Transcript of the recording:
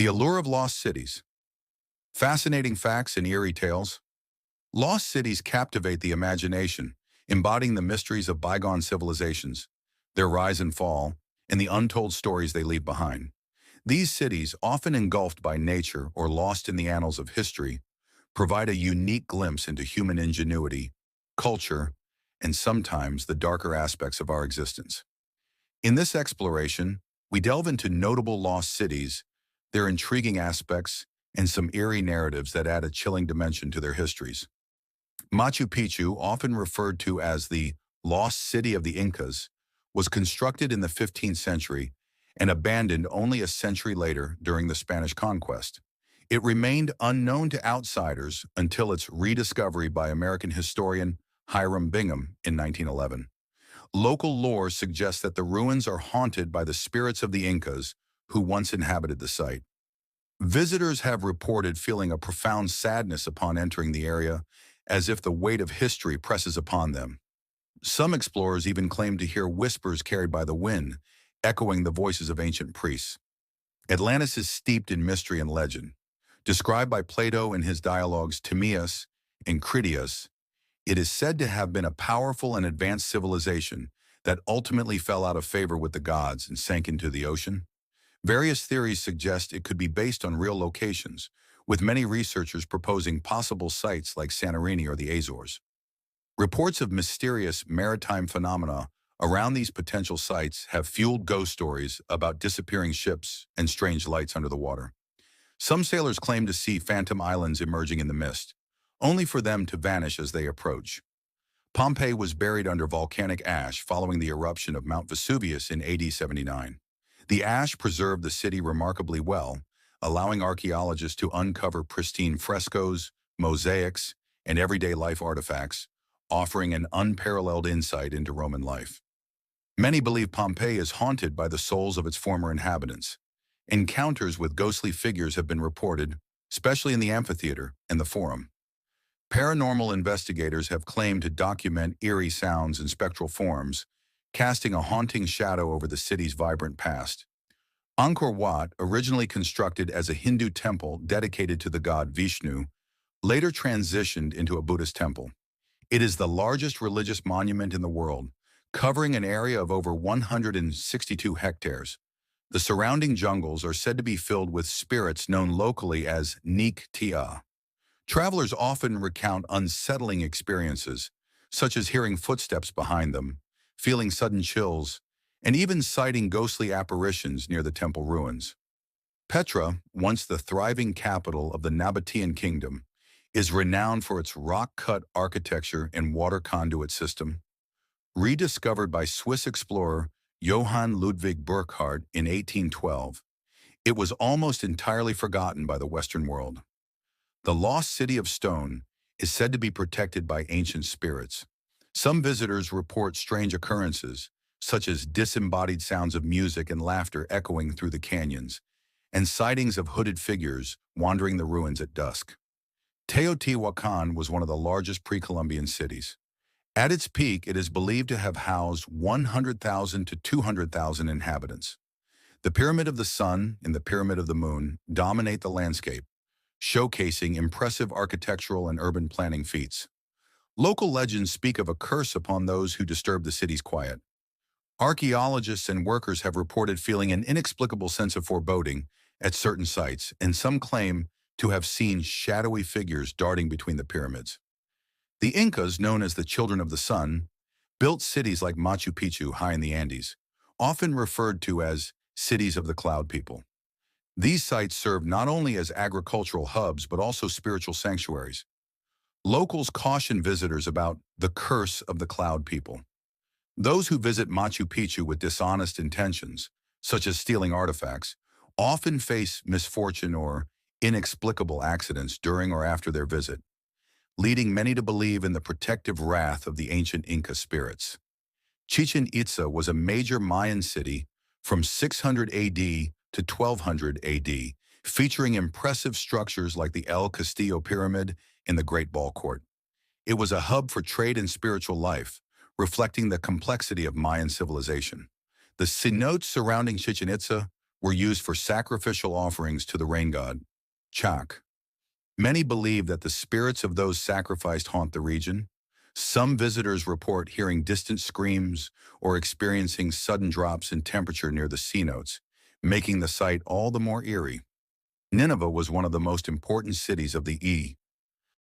The allure of lost cities. Fascinating facts and eerie tales. Lost cities captivate the imagination, embodying the mysteries of bygone civilizations, their rise and fall, and the untold stories they leave behind. These cities, often engulfed by nature or lost in the annals of history, provide a unique glimpse into human ingenuity, culture, and sometimes the darker aspects of our existence. In this exploration, we delve into notable lost cities, their intriguing aspects, and some eerie narratives that add a chilling dimension to their histories. Machu Picchu, often referred to as the lost city of the Incas, was constructed in the 15th century and abandoned only a century later during the Spanish conquest. It remained unknown to outsiders until its rediscovery by American historian Hiram Bingham in 1911. Local lore suggests that the ruins are haunted by the spirits of the Incas who once inhabited the site. Visitors have reported feeling a profound sadness upon entering the area, as if the weight of history presses upon them. Some explorers even claim to hear whispers carried by the wind, echoing the voices of ancient priests. Atlantis is steeped in mystery and legend. Described by Plato in his dialogues Timaeus and Critias, it is said to have been a powerful and advanced civilization that ultimately fell out of favor with the gods and sank into the ocean. Various theories suggest it could be based on real locations, with many researchers proposing possible sites like Santorini or the Azores. Reports of mysterious maritime phenomena around these potential sites have fueled ghost stories about disappearing ships and strange lights under the water. Some sailors claim to see phantom islands emerging in the mist, only for them to vanish as they approach. Pompei was buried under volcanic ash following the eruption of Mount Vesuvius in AD 79. The ash preserved the city remarkably well, allowing archaeologists to uncover pristine frescoes, mosaics, and everyday life artifacts, offering an unparalleled insight into Roman life. Many believe Pompeii is haunted by the souls of its former inhabitants. Encounters with ghostly figures have been reported, especially in the amphitheater and the forum. Paranormal investigators have claimed to document eerie sounds and spectral forms, casting a haunting shadow over the city's vibrant past. Angkor Wat, originally constructed as a Hindu temple dedicated to the god Vishnu, later transitioned into a Buddhist temple. It is the largest religious monument in the world, covering an area of over 162 hectares. The surrounding jungles are said to be filled with spirits known locally as Nik Tia. Travelers often recount unsettling experiences, such as hearing footsteps behind them, feeling sudden chills, and even sighting ghostly apparitions near the temple ruins. Petra, once the thriving capital of the Nabatean kingdom, is renowned for its rock-cut architecture and water conduit system. Rediscovered by Swiss explorer Johann Ludwig Burckhardt in 1812, it was almost entirely forgotten by the Western world. The lost city of stone is said to be protected by ancient spirits. Some visitors report strange occurrences, such as disembodied sounds of music and laughter echoing through the canyons, and sightings of hooded figures wandering the ruins at dusk. Teotihuacan was one of the largest pre-Columbian cities. At its peak, it is believed to have housed 100,000 to 200,000 inhabitants. The Pyramid of the Sun and the Pyramid of the Moon dominate the landscape, showcasing impressive architectural and urban planning feats. Local legends speak of a curse upon those who disturb the city's quiet. Archaeologists and workers have reported feeling an inexplicable sense of foreboding at certain sites, and some claim to have seen shadowy figures darting between the pyramids. The Incas, known as the Children of the Sun, built cities like Machu Picchu high in the Andes, often referred to as cities of the cloud people. These sites served not only as agricultural hubs but also spiritual sanctuaries. Locals caution visitors about the curse of the cloud people. Those who visit Machu Picchu with dishonest intentions, such as stealing artifacts, often face misfortune or inexplicable accidents during or after their visit, leading many to believe in the protective wrath of the ancient Inca spirits. Chichen Itza was a major Mayan city from 600 AD to 1200 AD, featuring impressive structures like the El Castillo Pyramid and the Great Ball Court. It was a hub for trade and spiritual life, reflecting the complexity of Mayan civilization. The cenotes surrounding Chichen Itza were used for sacrificial offerings to the rain god, Chak. Many believe that the spirits of those sacrificed haunt the region. Some visitors report hearing distant screams or experiencing sudden drops in temperature near the cenotes, making the site all the more eerie. Nineveh was one of the most important cities of the